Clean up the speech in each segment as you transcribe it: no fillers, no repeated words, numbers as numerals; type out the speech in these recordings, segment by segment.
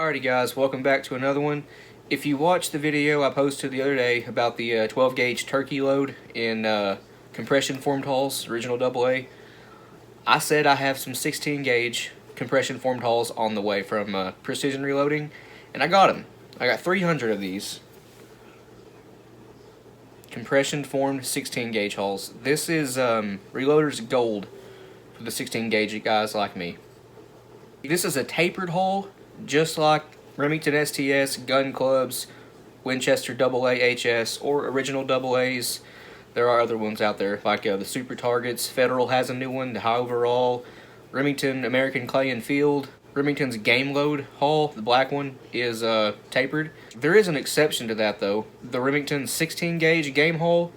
Alrighty guys, welcome back to another one. If you watched the video I posted the other day about the 12 gauge turkey load in compression formed hulls, original AA, I said I have some 16 gauge compression formed hulls on the way from Precision Reloading, and I got them. I got 300 of these compression formed 16 gauge hulls. This is Reloader's gold for the 16 gauge guys like me. This is a tapered hull, just like Remington STS, gun clubs, Winchester AA HS, or original AAs. There are other ones out there, like the Super Targets. Federal has a new one, the High Overall. Remington American Clay and Field. Remington's Game Load hull, the black one, is tapered. There is an exception to that though. The Remington 16 gauge game hull,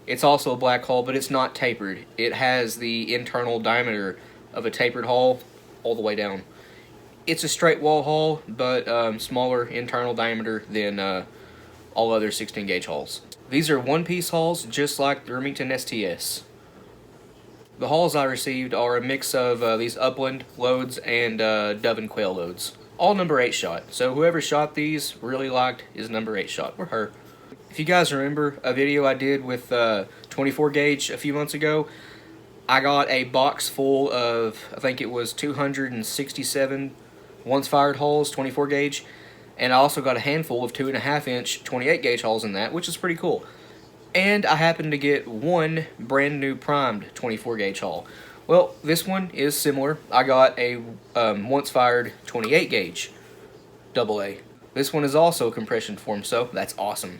it's also a black hull, but it's not tapered. It has the internal diameter of a tapered hull all the way down. It's a straight wall hull, but smaller internal diameter than all other 16 gauge hulls. These are one-piece hulls, just like the Remington STS. The hulls I received are a mix of these upland loads and dove and quail loads. All number 8 shot, so whoever shot these really liked his number 8 shot, or her. If you guys remember a video I did with 24 gauge a few months ago, I got a box full of, I think it was 267 once fired hulls, 24 gauge, and I also got a handful of 2.5 inch 28 gauge hulls in that, which is pretty cool. And I happened to get one brand new primed 24 gauge hull. Well, this one is similar. I got a once fired 28 gauge AA. This one is also compression formed, so that's awesome.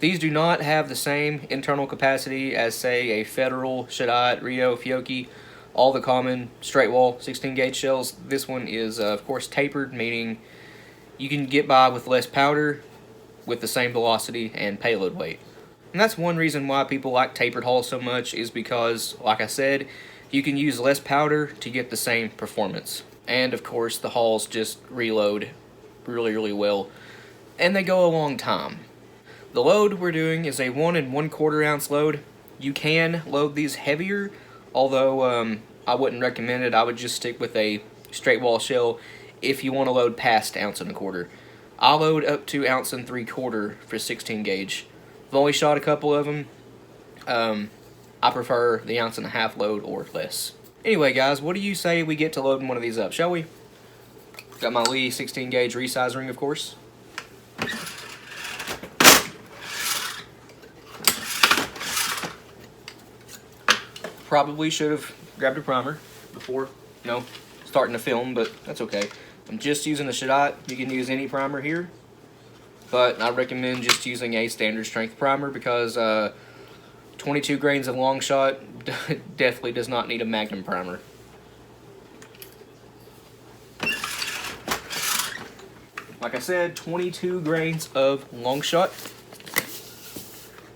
These do not have the same internal capacity as, say, a Federal, Shadite, Rio, Fiocchi, all the common straight wall 16 gauge shells. This one is, of course, tapered, meaning you can get by with less powder with the same velocity and payload weight. And that's one reason why people like tapered hulls so much, is because, like I said, you can use less powder to get the same performance. And, of course, the hulls just reload really, really well, and they go a long time. The load we're doing is a 1 1/4 ounce load. You can load these heavier, although I wouldn't recommend it. I would just stick with a straight wall shell if you want to load past 1 1/4 ounce. I load up to 1 3/4 ounce for 16 gauge. I've only shot a couple of them. I prefer the 1.5 ounce load or less. Anyway guys, what do you say we get to loading one of these up, shall we? Got my Lee 16 gauge resize ring, of course. Probably should have grabbed a primer before, starting to film, but that's okay. I'm just using a Shadite. You can use any primer here, but I recommend just using a standard strength primer because 22 grains of long shot definitely does not need a Magnum primer. Like I said, 22 grains of long shot.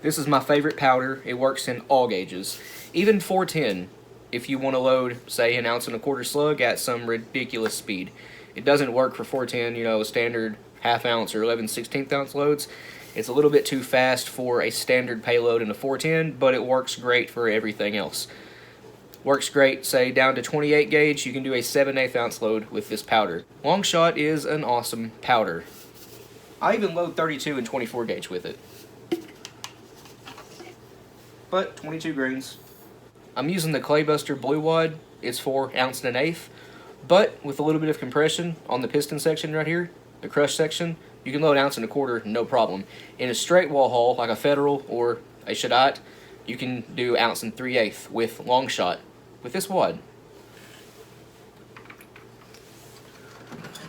This is my favorite powder. It works in all gauges. Even 410, if you want to load, say, 1 1/4 ounce slug at some ridiculous speed. It doesn't work for 410, standard 1/2 ounce or 11/16 ounce loads. It's a little bit too fast for a standard payload in a 410, but it works great for everything else. Works great, say, down to 28 gauge, you can do a 7/8 ounce load with this powder. Long shot is an awesome powder. I even load 32 and 24 gauge with it. But 22 grains. I'm using the Claybuster Blue Wad. It's for 1 1/8 ounce, but with a little bit of compression on the piston section right here, the crush section, you can load 1 1/4 ounce, no problem. In a straight wall hull, like a Federal or a Shadite, you can do 1 3/8 ounce with long shot with this wad.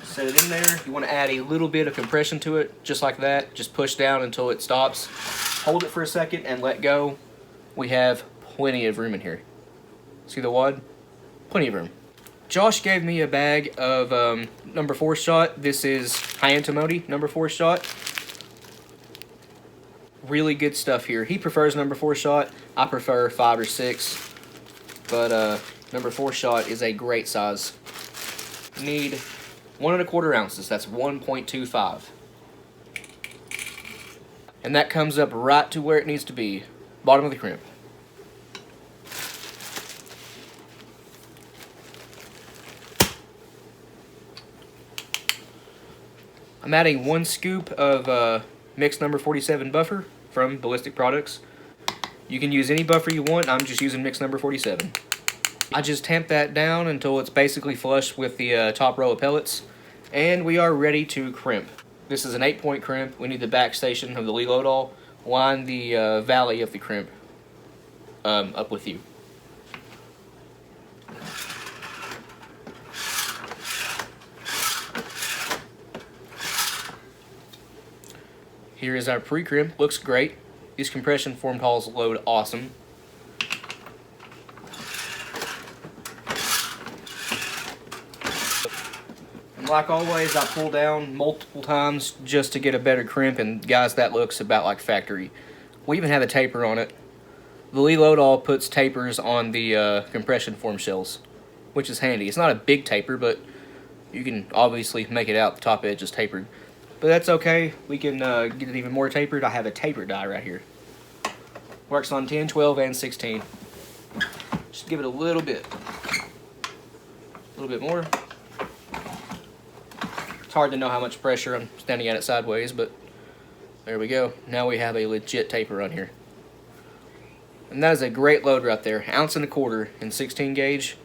Set it in there. You want to add a little bit of compression to it, just like that. Just push down until it stops. Hold it for a second and let go. We have plenty of room in here. See the wad? Plenty of room. Josh gave me a bag of number 4 shot. This is Hyantomodi number 4 shot. Really good stuff here. He prefers number 4 shot. I prefer 5 or 6. But number 4 shot is a great size. Need 1 1/4 ounces. That's 1.25. And that comes up right to where it needs to be. Bottom of the crimp. I'm adding 1 scoop of mix number 47 buffer from Ballistic Products. You can use any buffer you want. I'm just using mix number 47. I just tamp that down until it's basically flush with the top row of pellets, and we are ready to crimp. This is an 8-point crimp. We need the back station of the lead load all. Line the valley of the crimp up with you. Here is our pre-crimp. Looks great. These compression formed hulls load awesome. And like always, I pull down multiple times just to get a better crimp, and guys, that looks about like factory. We even have a taper on it. The Lee Load-All puts tapers on the compression form shells, which is handy. It's not a big taper, but you can obviously make it out. The top edge is tapered. But that's okay. We can get it even more tapered. I have a taper die right here. Works on 10, 12, and 16. Just give it a little bit. A little bit more. It's hard to know how much pressure. I'm standing at it sideways, but there we go. Now we have a legit taper on here. And that is a great load right there. 1 1/4 ounce in 16 gauge.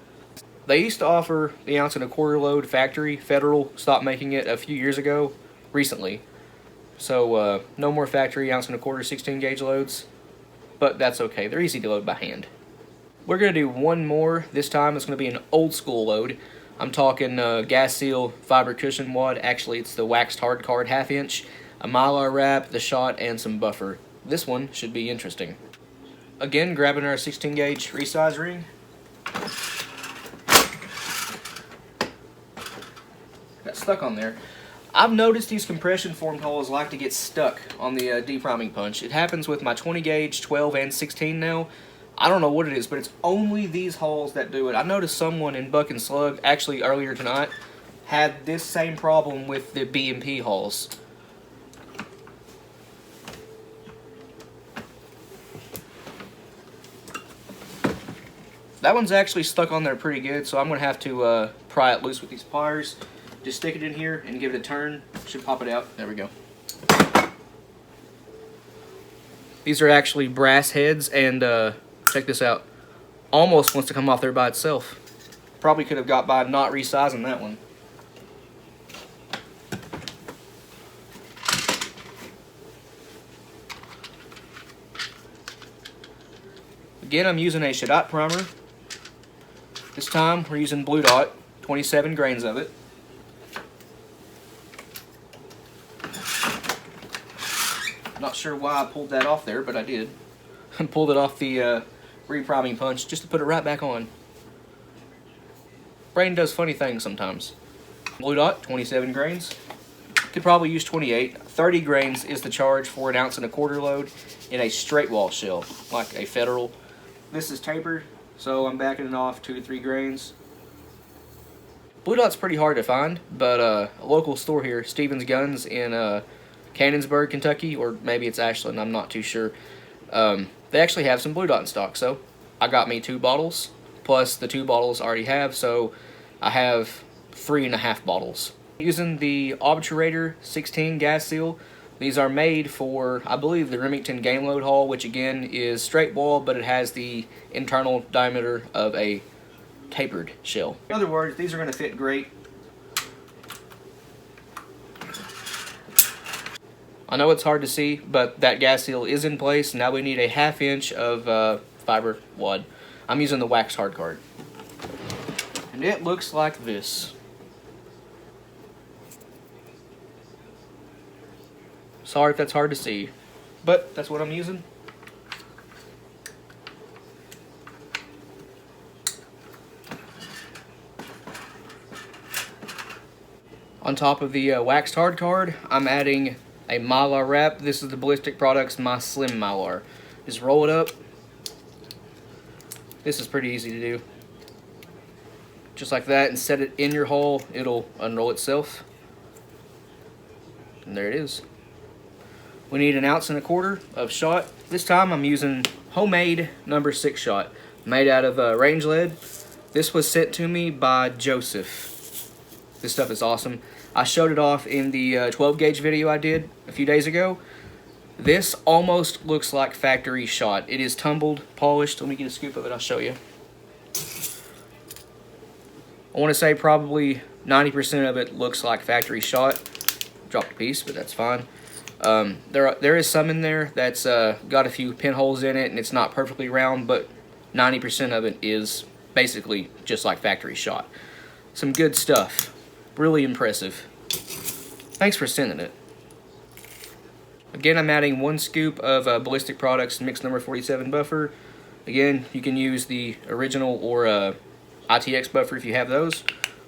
They used to offer the 1 1/4 ounce load factory. Federal stopped making it a few years ago, recently. So no more factory 1 1/4 ounce 16 gauge loads. But that's okay. They're easy to load by hand. We're going to do one more. This time it's going to be an old school load. I'm talking gas seal fiber cushion wad. Actually, it's the waxed hard card 1/2 inch, a mylar wrap, the shot, and some buffer. This one should be interesting. Again, grabbing our 16 gauge resize ring. Got stuck on there. I've noticed these compression formed hulls like to get stuck on the depriming punch. It happens with my 20 gauge, 12, and 16 now. I don't know what it is, but it's only these hulls that do it. I noticed someone in Buck and Slug, actually earlier tonight, had this same problem with the B&P hulls. That one's actually stuck on there pretty good, so I'm going to have to pry it loose with these pliers. Just stick it in here and give it a turn. Should pop it out. There we go. These are actually brass heads, and check this out. Almost wants to come off there by itself. Probably could have got by not resizing that one. Again, I'm using a Shadot primer. This time we're using Blue Dot, 27 grains of it. Not sure why I pulled that off there, but I did. I pulled it off the repriming punch just to put it right back on. Brain does funny things sometimes. Blue Dot, 27 grains. Could probably use 28. 30 grains is the charge for an 1 1/4 ounce load in a straight wall shell, like a Federal. This is tapered, so I'm backing it off 2 to 3 grains. Blue Dot's pretty hard to find, but a local store here, Stevens Guns in Cannonsburg, Kentucky, or maybe it's Ashland, I'm not too sure. They actually have some Blue Dot in stock, so I got me 2 bottles, plus the 2 bottles I already have, so I have 3.5 bottles. Using the Obturator 16 gas seal. These are made for, I believe, the Remington game load hull, which again is straight wall, but it has the internal diameter of a tapered shell. In other words, these are going to fit great. I know it's hard to see, but that gas seal is in place. Now we need a 1/2 inch of fiber wad. I'm using the wax hard card. And it looks like this. Sorry if that's hard to see, but that's what I'm using. On top of the waxed hard card, I'm adding a mylar wrap. This is the Ballistic Products My Slim Mylar. Just roll it up. This is pretty easy to do. Just like that, and set it in your hole. It'll unroll itself. And there it is. We need an 1 1/4 ounce of shot. This time I'm using homemade number 6 shot, made out of range lead. This was sent to me by Joseph. This stuff is awesome. I showed it off in the 12 gauge video I did a few days ago. This almost looks like factory shot. It is tumbled, polished. Let me get a scoop of it, I'll show you. I want to say probably 90% of it looks like factory shot. Dropped a piece, but that's fine. There is some in there that's got a few pinholes in it, and it's not perfectly round, but 90% of it is basically just like factory shot. Some good stuff. Really impressive. Thanks for sending it. Again, I'm adding 1 scoop of Ballistic Products mix number 47 buffer. Again, you can use the original or ITX buffer if you have those,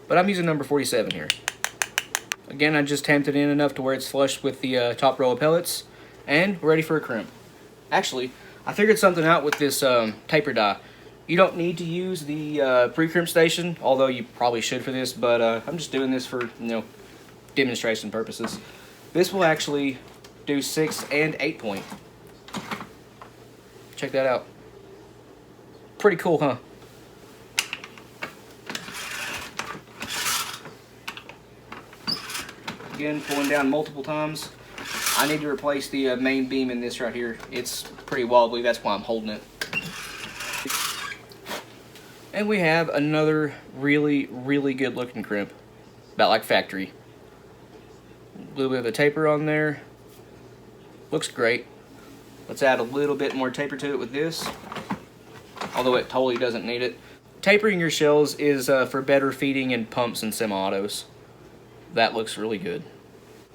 but I'm using number 47 here. Again, I just tamped it in enough to where it's flush with the top row of pellets, and we're ready for a crimp. Actually, I figured something out with this taper die. You don't need to use the pre-crimp station, although you probably should for this, but I'm just doing this for, demonstration purposes. This will actually do 6 and 8 point. Check that out. Pretty cool, huh? Again, pulling down multiple times. I need to replace the main beam in this right here. It's pretty wobbly, that's why I'm holding it. And we have another really, really good looking crimp. About like factory. A little bit of a taper on there. Looks great. Let's add a little bit more taper to it with this, although it totally doesn't need it. Tapering your shells is for better feeding in pumps and semi-autos. That looks really good.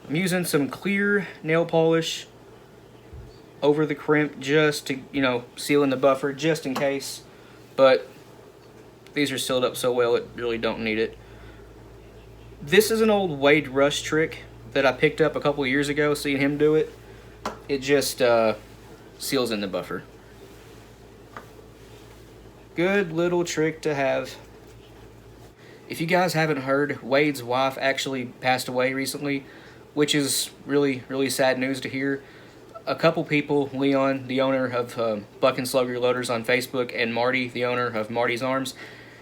I'm using some clear nail polish over the crimp just to, seal in the buffer just in case, but these are sealed up so well it really don't need it. This is an old Wade Rush trick that I picked up a couple years ago, seeing him do it. It just seals in the buffer. Good little trick to have. If you guys haven't heard, Wade's wife actually passed away recently, which is really, really sad news to hear. A couple people, Leon, the owner of Buck and Slugger Loaders on Facebook, and Marty, the owner of Marty's Arms,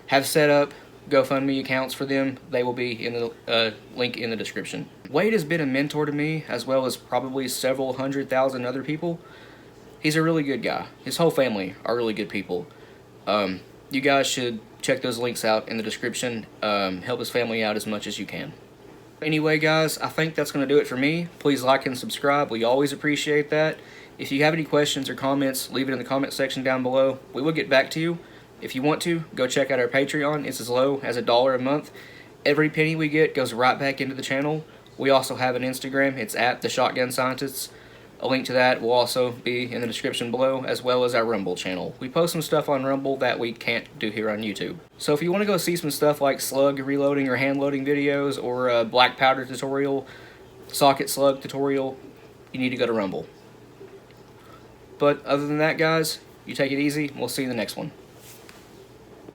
have set up GoFundMe accounts for them. They will be in the link in the description. Wade has been a mentor to me, as well as probably several 100,000 other people. He's a really good guy. His whole family are really good people. You guys should check those links out in the description. Help his family out as much as you can. Anyway, guys, I think that's going to do it for me. Please like and subscribe. We always appreciate that. If you have any questions or comments, leave it in the comment section down below. We will get back to you. If you want to, go check out our Patreon. It's as low as $1 a month. Every penny we get goes right back into the channel. We also have an Instagram. It's at The Shotgun Scientists. A link to that will also be in the description below, as well as our Rumble channel. We post some stuff on Rumble that we can't do here on YouTube. So if you want to go see some stuff like slug reloading or hand loading videos, or a black powder tutorial, socket slug tutorial, you need to go to Rumble. But other than that, guys, you take it easy. We'll see you in the next one.